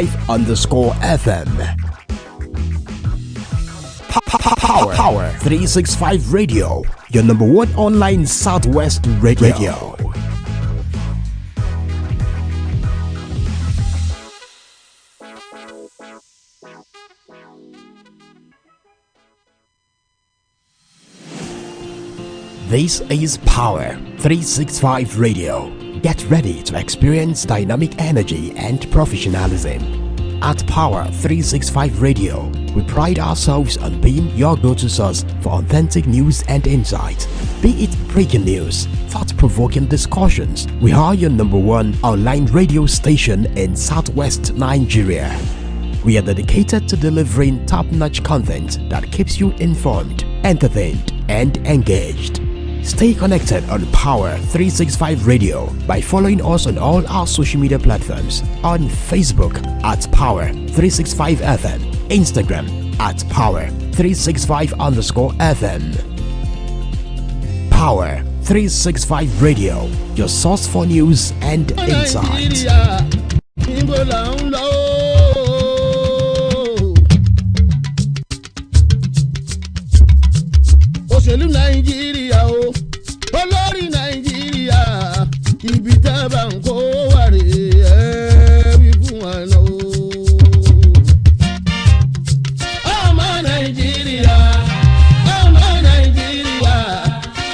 365_FM. Power 365 Radio, your number one online Southwest radio. This is Power 365 Radio. Get ready to experience dynamic energy and professionalism. At Power 365 Radio, we pride ourselves on being your go-to source for authentic news and insight. Be it breaking news, thought-provoking discussions, we are your number one online radio station in Southwest Nigeria. We are dedicated to delivering top-notch content that keeps you informed, entertained, and engaged. Stay connected on Power 365 Radio by following us on all our social media platforms, on Facebook at Power 365 FM, Instagram at Power 365_FM. Power 365 Radio, your source for news and insight. Nàìjíríà o, olórí Nàìjíríà, ibi tá a bá ń kó wà rè é wí fún wa náà o. Ọmọ Nàìjíríà,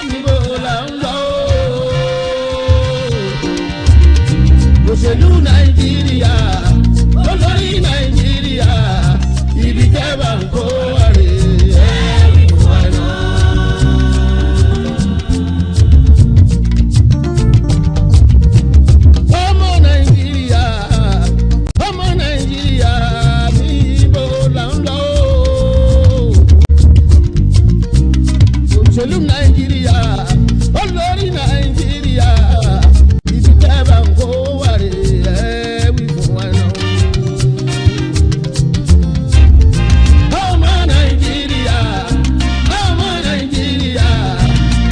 níbo là ń lọ o? Òṣèlú Nàìjíríà, olórí Nàìjíríà, ibi tá a bá ń kó wà rè é. Òṣèlú Nàìjíríà, olórí Nàìjíríà, ibi tẹ́ bá ń kó wà rè é wí fún wa náà. Ọmọ Nàìjíríà,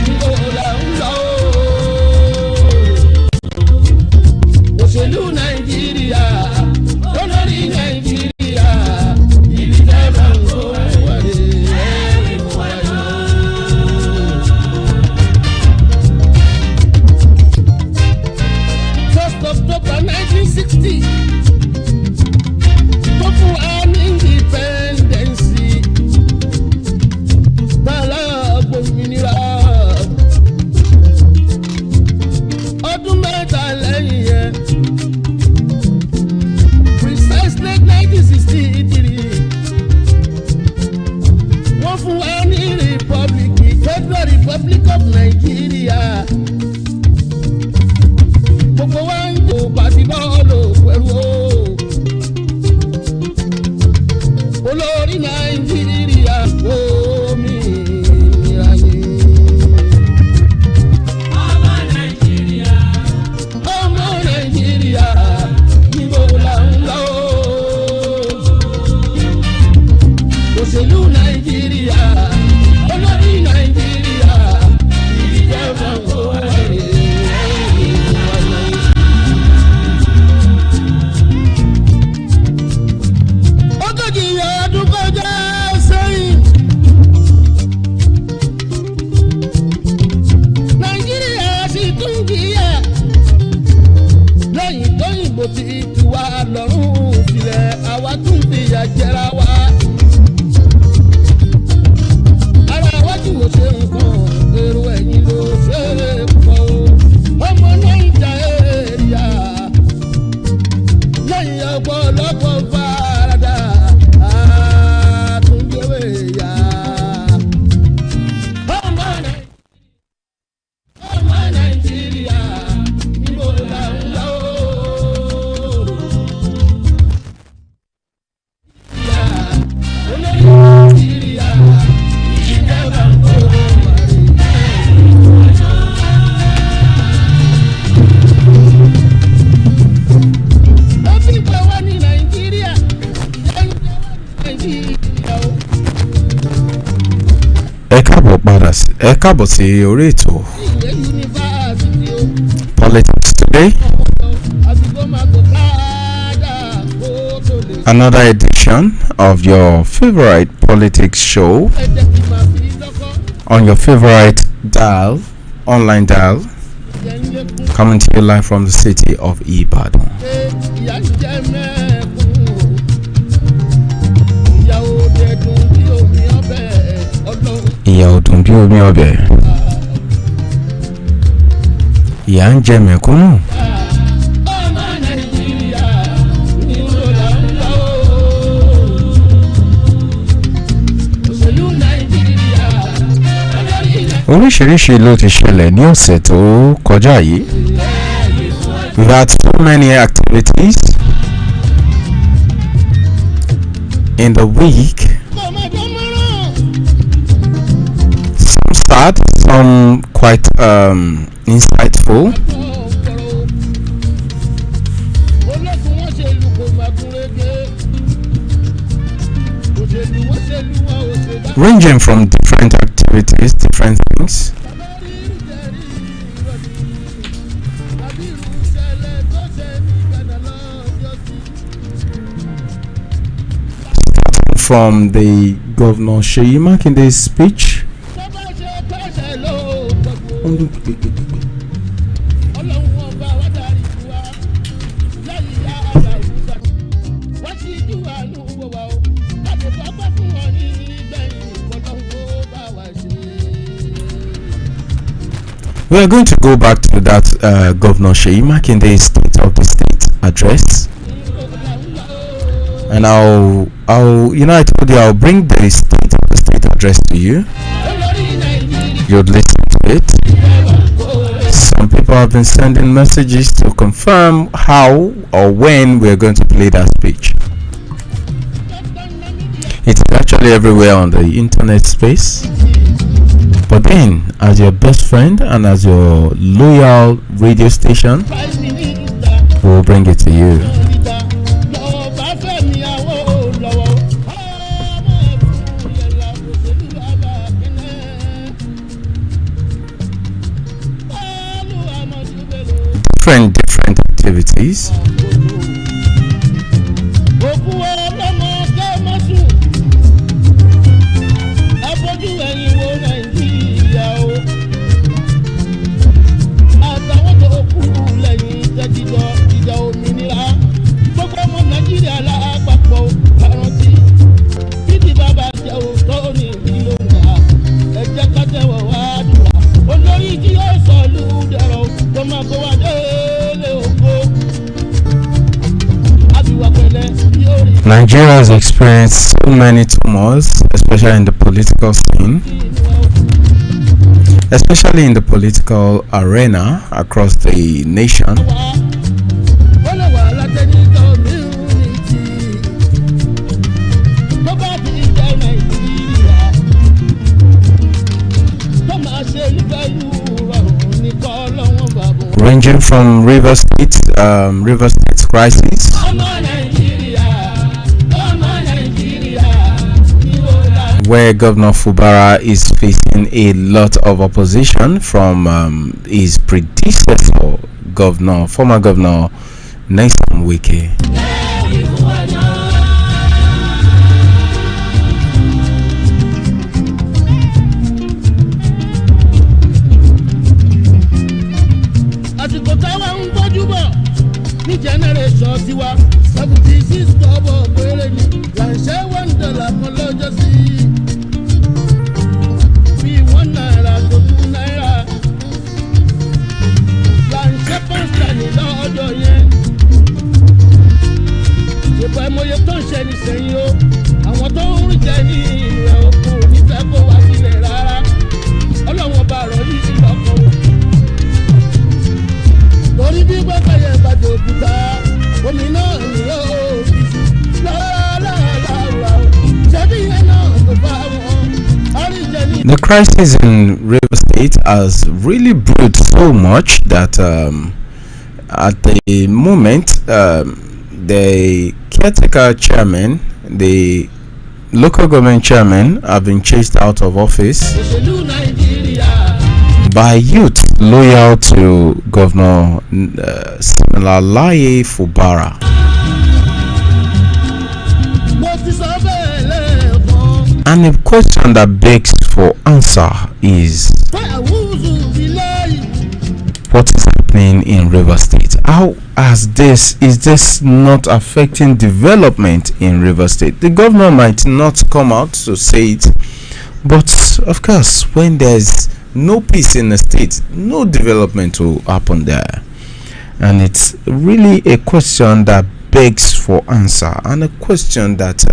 níbo là ń lọ? Òṣèlú Nàìjíríà, olórí Nàìjíríà, ibi tẹ́ bá ń kó wà rè é. October 1960, Tofu and Independency, Bala Bominira, ọdún mẹ́ta lẹ́yìn yẹn, precisely 1963, wọ́n fún wa ní Republic, Federal Republic of Nigeria. Gbogbo wa ń jò pàtí bọ́ọ̀lù pẹ̀lú o. Olórí Nàìjíríà òmìnira ni. Ọmọ Nàìjíríà, níbo là ń lọ? Òṣèlú Nàìjíríà, olórí Nàìjíríà, ibi jẹ́ fún wa rè é. Ti tu wa lọ́rùn sílẹ̀, àwa tún fìyà jẹra wa. Ara wájú wo ṣe nǹkan, èrò ẹ̀yìn ló ṣe é pọ̀ o. Ọmọ Nàìjíríà, lẹ́yìn ọ̀pọ̀lọpọ̀ farada, àtúndéwé yá. Ọmọ Nàìjíríà, níbo là ń lọ? ẹ káàbọ̀ sí orí ètò Politics Today Another edition of your favorite politics show on your favorite dial, online dial, coming to you live from the city of Ibadan. Ìyà ò dùn bí omi ọbẹ̀. Ìyà ń jẹ mẹ̀kúnnù. Oríṣiríṣi ló ti ṣẹlẹ̀ ní ọ̀sẹ̀ tó kọjá yìí. We've had so many activities in the week. Some sad, some quite insightful. Ranging from different activities, different things. Starting from the Governor Seyi Makinde's speech. We are going to go back to that Governor Seyi Makinde's State of the State address, and I told you I'll bring the State of the State address to you. You'd listen to it. Some people have been sending messages to confirm how or when we are going to play that speech. It's actually everywhere on the internet space. But then, as your best friend and as your loyal radio station, we'll bring it to you. Different activities. Nigeria has experienced so many turmoils, especially in the political scene, especially in the political arena across the nation. Ranging from River State crisis, where Governor Fubara is facing a lot of opposition from his predecessor, former Governor Nelson Wike. Generation tiwa 76 kobo pere ni lanse $1 kan lọ́jọ́ sí bí $1 tó $2 lanse pasta ni lọ́jọ́ yẹn ṣùgbọ́n emoye tó ń ṣe ní sẹ́yìn o àwọn tó ń rìn jẹ ní ilẹ̀ òkun nífẹ̀ẹ́ kó wá sílẹ̀ rárá ọlọ́wọ́n bá rọ̀ yìí lọ́kọ̀ torí bí gbọ́dọ̀ yẹn bá dòkúta omi náà ni yóò fi sí lọ́wọ́lọ́wọ́ ṣẹ́bí yẹn náà tó bá wọn oríjẹ ní. The crisis in River State has really brewed so much that at the moment the caretaker chairman, the local government chairman, have been chased out of office by youth loyal to Governor Siminalayi Fubara. And a question that begs for answer is, what is happening in River State? How is this not affecting development in River State? The governor might not come out to say it, but of course, when there's no peace in the state, no development will happen there. And it's really a question that begs for answer, and a question that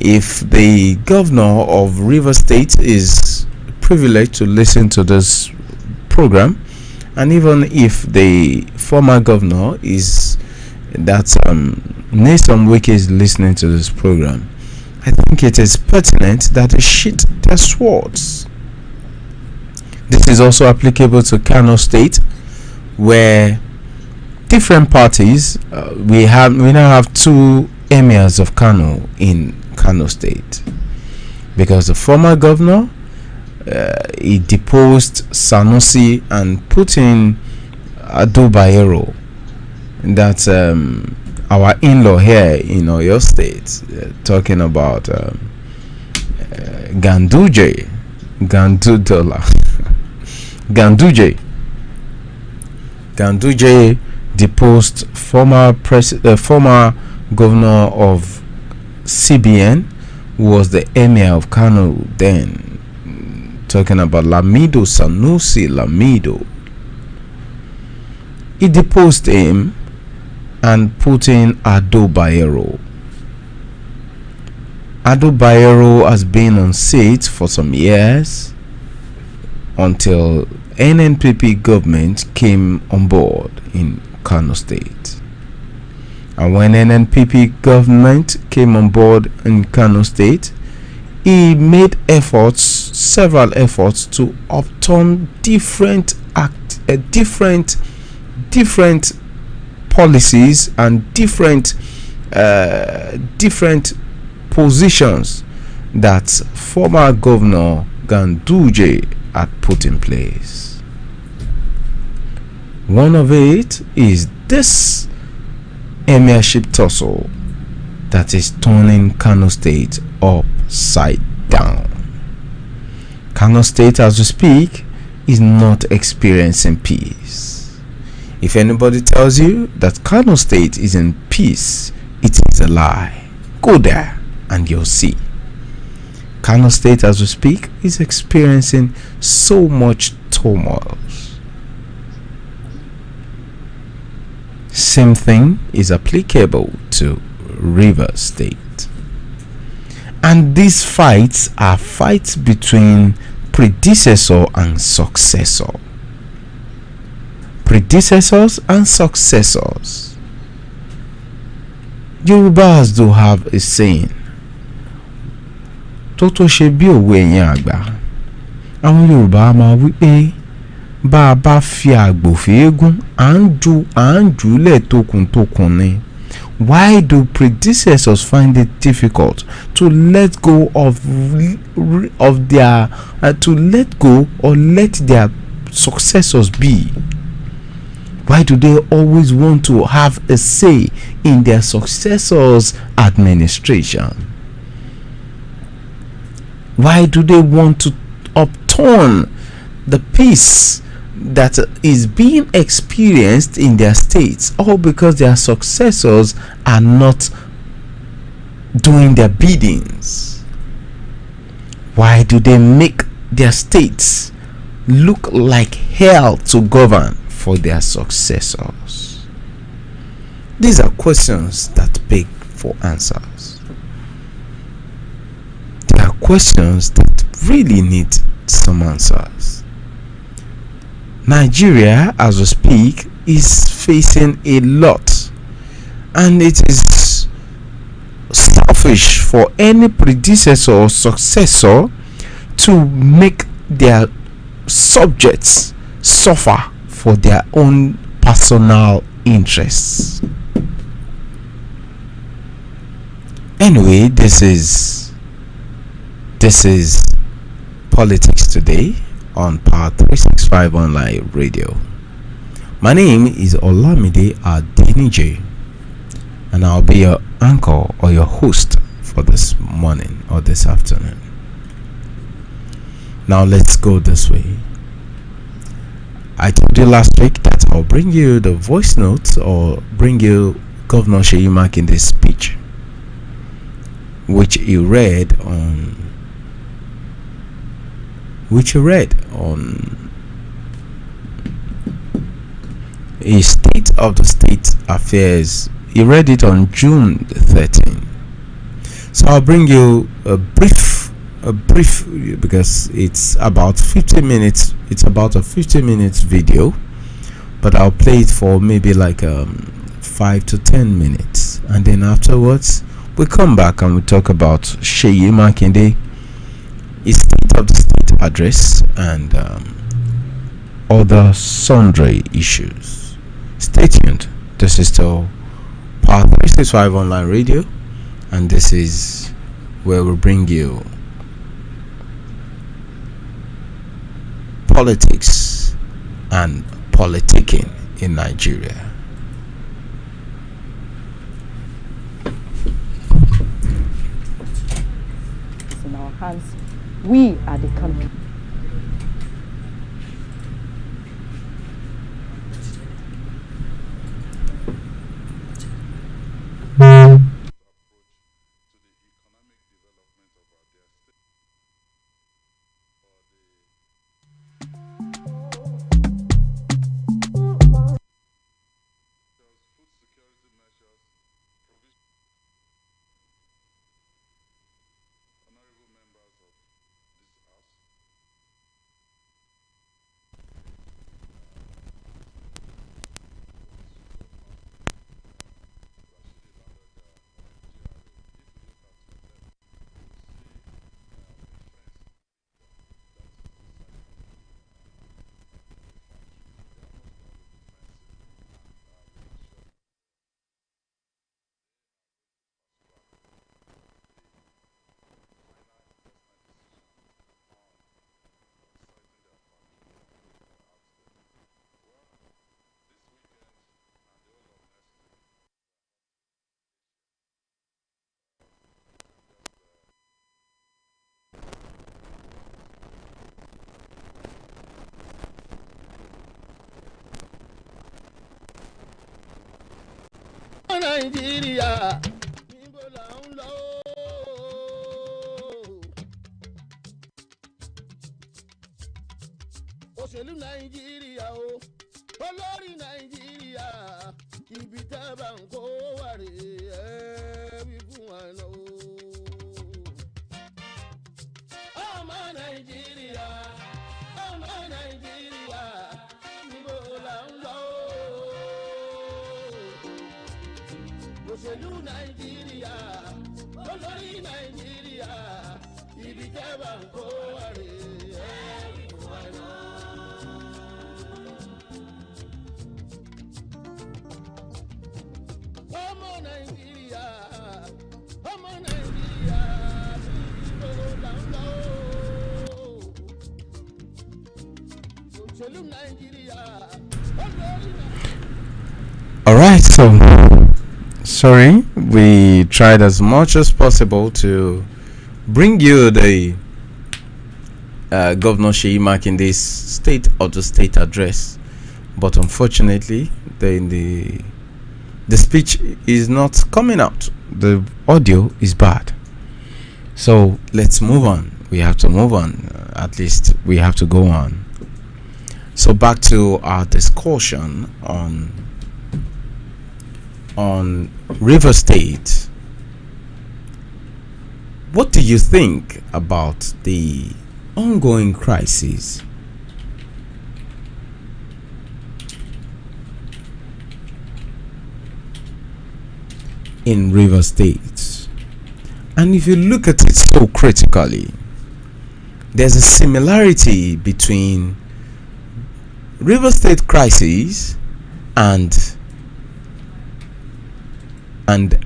if the governor of River State is privileged to listen to this program, and even if the former governor is Nathan Wike is listening to this program, I think it is pertinent that they sheath their swords. This is also applicable to Kano State, where different parties, we now have two emirs of Kano in Kano State, because the former governor he deposed Sanusi and put in Ado Bayero. That's our in-law here in Oyo State, talking about Ganduje deposed former governor of CBN, who was the emir of Kano then, talking about Lamido Sanusi Lamido. He deposed him and put in Ado Bayero. Ado Bayero has been on seat for some years until NNPP government came on board in Kano State. And when NNPP government came on board in Kano State, he made several efforts to upturn different policies and different positions that former governor Ganduje had put in place. One of it is this emirship tussle that is turning Kano State upside down. Kano State, as we speak, is not experiencing peace. If anybody tells you that Kano State is in peace, it is a lie. Go there and you'll see. Kano State, as we speak, is experiencing so much turmoil. Same thing is applicable to River State. And these fights are fights between predecessor and successor. Predecessors and successors. Yorubas do have a saying. Toto ṣe bí òwe ẹ̀yin àgbà. Àwọn Yorùbá máa wí pé bá a bá fi àgbò fèégún à ń jùúlẹ̀ tókùntókùn ni. Why do predecessors find it difficult to let go of their to let go or let their successors be? Why do they always want to have a say in their successors' administration? Why do they want to upturn the peace that is being experienced in their states, all because their successors are not doing their biddings? Why do they make their states look like hell to govern for their successors? These are questions that beg for answers. They are questions that really need some answers. Nigeria, as we speak, is facing a lot, and it is selfish for any predecessor or successor to make their subjects suffer for their own personal interests. Anyway, this is Politics Today on Power 365 Online Radio. My name is Olamide Adenije, and I'll be your anchor or your host for this morning or this afternoon. Now let's go this way. I told you last week that I'll bring you the voice notes or bring you Governor Seyi Makinde's speech, which he read on a State of the State Affairs. He read it on June 13. So I'll bring you a brief because it's about 50 minutes. It's about a 50 minutes video, but I'll play it for maybe like 5 to 10 minutes, and then afterwards we come back and we talk about Seyi Makinde, his State of the State address, and other sundry issues. Stay tuned. This is still Power 365 online radio, and this is where we bring you politics and politicking in Nigeria. In our hands, we are the country. Nàìjíríà níbo là ń lọ. Òṣèlú Nàìjíríà o, olórí Nàìjíríà, ibi tẹ́ bá ń kó wà rè é wí fún wa lọ. Ọmọ Nàìjíríà, níbo là ń lọ. Òṣèlú Nàìjíríà, olórí Nàìjíríà, ibi tẹ́ bá ń kó wà rè é wí fún wa lọ. Ọmọ Nàìjíríà, níbo là ń lọ. Òṣèlú Nàìjíríà, olórí Nàìjíríà. All right, so sorry, we tried as much as possible to bring you the Governor Seyi Makinde's State of the State address, but unfortunately the speech is not coming out. The audio is bad, so let's move on. We have to move on. At least we have to go on. So back to our discussion on River State. What do you think about the ongoing crisis in River State? And if you look at it so critically, there's a similarity between River State crisis and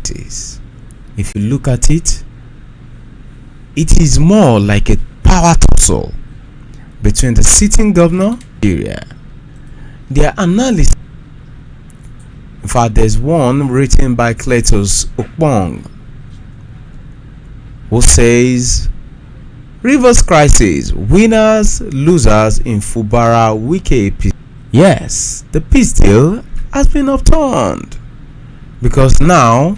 this. If you look at it, it is more like a power tussle between the sitting governor area. Their analysis, in fact, there's one written by Cletus Okpong who says, Rivers crisis, winners, losers in Fubara Wike peace. Yes, the peace deal has been overturned because now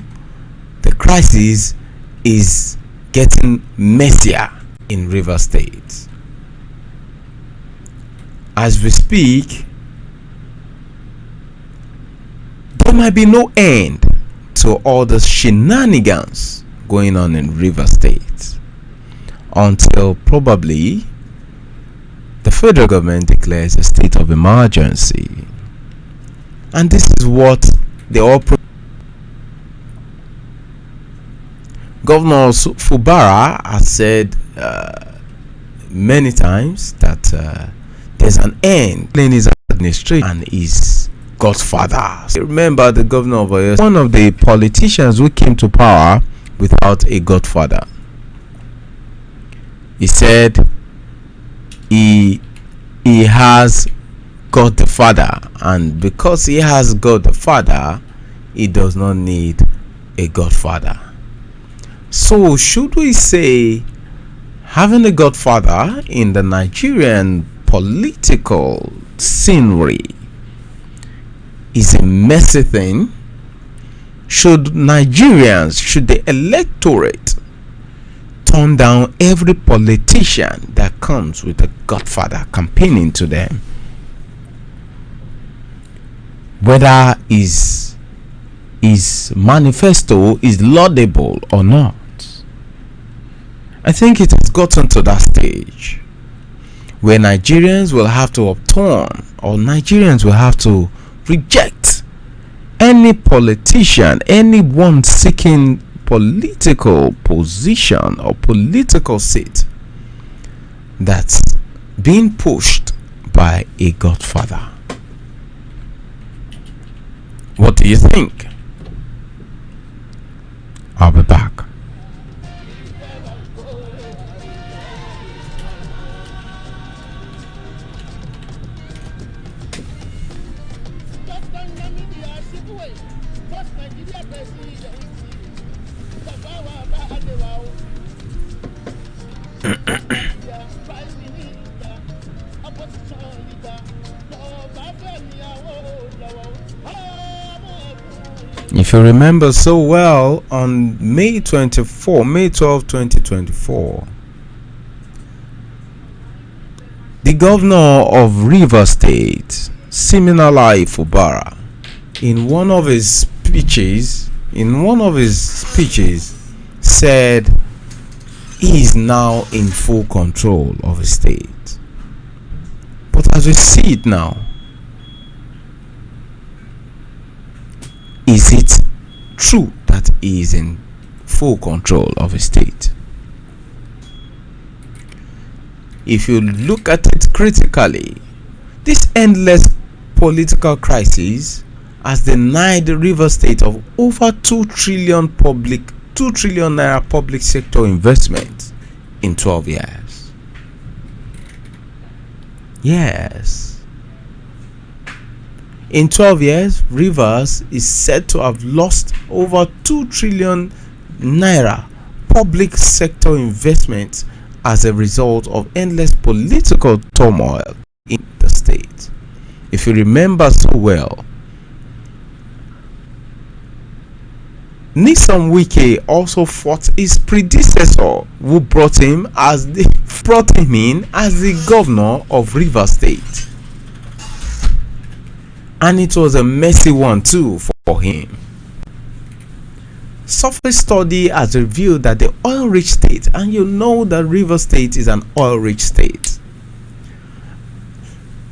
the crisis is getting messier in Rivers State. As we speak, there might be no end to all the shenanigans going on in Rivers State until probably the federal government declares a state of emergency. And this is what the Governor Fubara has said many times that there's an end in his administration and his godfather. Remember, the governor of IOS, one of the politicians who came to power without a godfather. He said he has God the Father, and because he has God the Father, he does not need a godfather. So should we say having a godfather in the Nigerian political scenery is a messy thing? Should Nigerians, should the electorate turn down every politician that comes with a godfather campaigning to them, whether his manifesto is laudable or not? I think it has gotten to that stage where Nigerians will have to upturn, or Nigerians will have to reject any politician, anyone seeking political position or political seat that's being pushed by a godfather. What do you think? I'll be back. If you remember so well, on May 12, 2024, the governor of Rivers State, Siminalayi Fubara, in one of his speeches, said he is now in full control of his state. But as we see it now, is it true that he is in full control of his state? If you look at it critically, this endless political crisis has denied the River State of over 2 trillion naira public sector investment in 12 years. Yes. In 12 years, Rivers is said to have lost over 2 trillion naira public sector investment as a result of endless political turmoil in the state. If you remember so well, Nyesom Wike also fought his predecessor, who brought him in as the governor of Rivers State. And it was a messy one too for him. Surface study has revealed that the oil-rich state, and you know that Rivers State is an oil-rich state.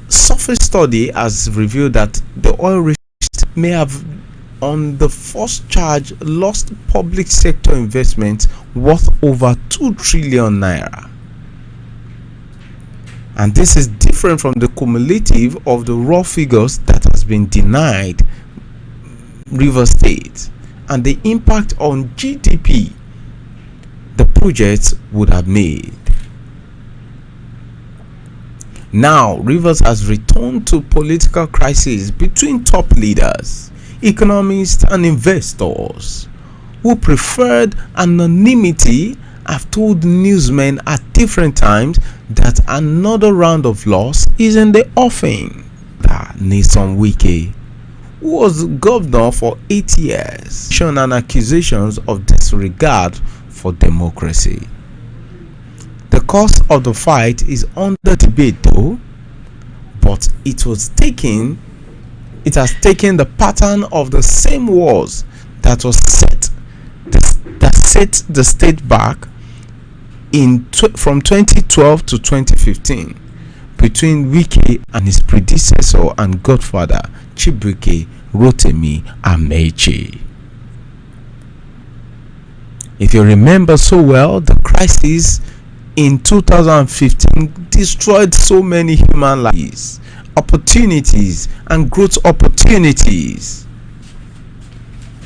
Surface study has revealed that the oil-rich state may have, on the first charge, lost public sector investments worth over 2 trillion naira. And this is different from the cumulative of the raw figures that has been denied Rivers State and the impact on GDP the projects would have made. Now, Rivers has returned to political crisis between top leaders, economists and investors who preferred anonymity have told newsmen at different times that another round of loss is in the offing. Nyesom Wike, who was governor for 8 years, and accusations of disregard for democracy. The cause of the fight is under debate though, but it has taken the pattern of the same wars that set the state back from 2012 to 2015 between Wike and his predecessor and godfather Chibuike Rotimi Amechi. If you remember so well, the crisis in 2015 destroyed so many human lives, opportunities, and growth opportunities.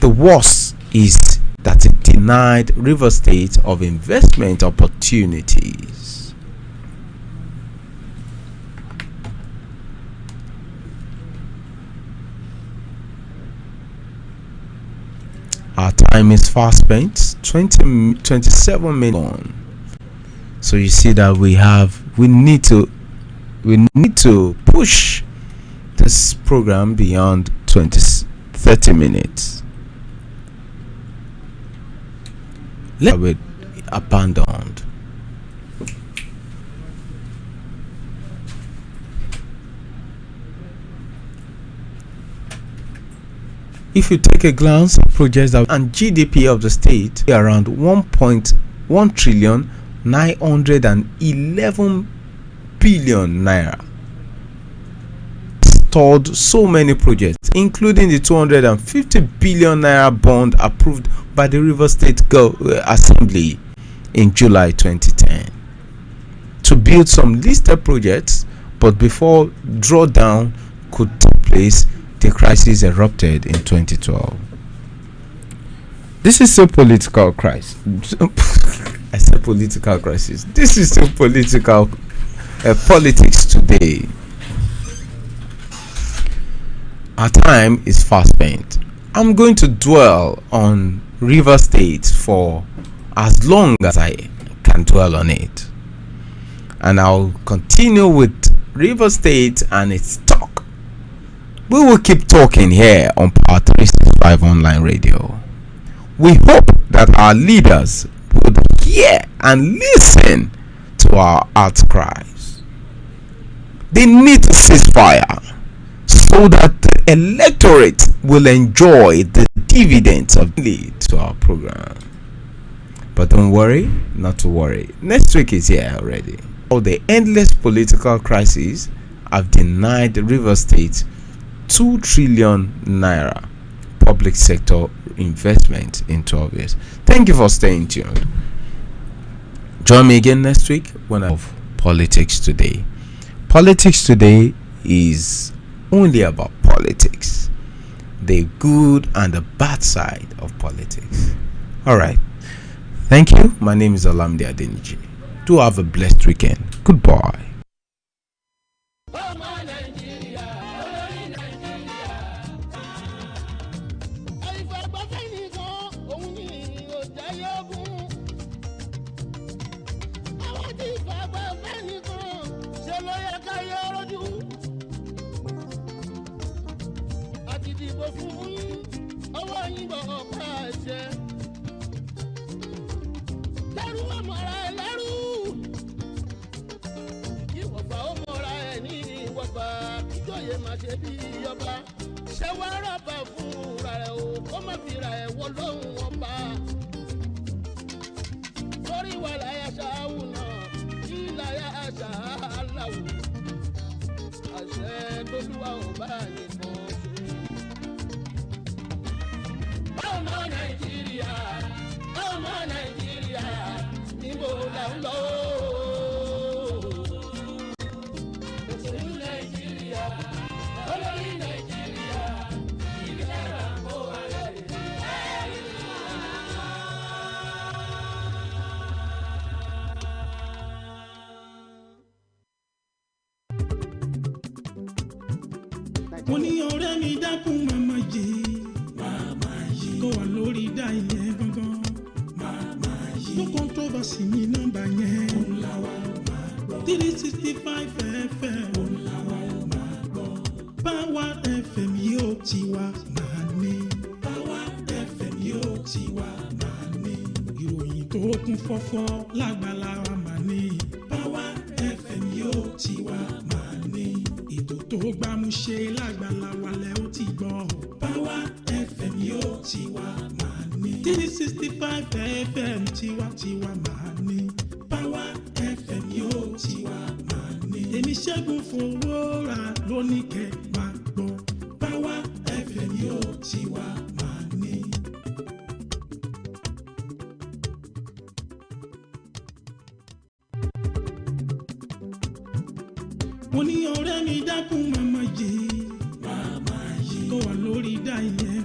The worst is that it denied Rivers State of investment opportunities. Our time is fast spent, 27 minutes on. So you see that we need to push this program beyond 30 minutes. Let it abandoned. If you take a glance at projects and GDP of the state, around 1.1 trillion 911 billion naira. Stored so many projects, including the 250 billion naira bond approved by the Rivers State Assembly in July 2010 to build some listed projects, but before drawdown could take place, the crisis erupted in 2012. This is a political crisis. I said political crisis. This is still politics today. Our time is fast spent. I'm going to dwell on Rivers State for as long as I can dwell on it, and I'll continue with Rivers State and its talk. We will keep talking here on Power 365 online radio. We hope that our leaders would hear and listen to our outcries. They need to cease fire so that the electorate will enjoy the dividends of lead to our program. But don't worry, not to worry. Next week is here already. All the endless political crises have denied the Rivers State 2 trillion naira public sector investment in 12 years. Thank you for staying tuned. Join me again next week when I have Politics Today. Politics Today is only about politics, the good and the bad side of politics. Alright, thank you. My name is Alayande Adeniji. Do have a blessed weekend. Goodbye. mo ní ọ̀rẹ́ mi dákun màmá yìí kó wà lórí dá ilẹ̀ gangan no controversy. sí mi nọ́mbà yẹn. Òun làwa máa gbọ́. 365 FM. Òun làwa máa gbọ́. Power FM yóò ti wá máa ní. Power FM yóò ti wá máa ní. Ìròyìn tó kún fọ́fọ́ lágbàlá wa máa ní. Power FM yóò ti wá máa ní. Ètò tó gbámúṣe lágbàlá wa lẹ ó ti gbọ́. Power FM yóò ti wá máa ní. 365 FM tiwa máa ní. Power FM yóò ti wá máa ní. Èmi Ṣẹ́gun Fowórà lóní kẹ́ máa gbọ́. Power FM yóò ti wá máa ní. Mo ní ọ̀rẹ́ mi dákun màmá yìí tó wà lórí dáìyẹ.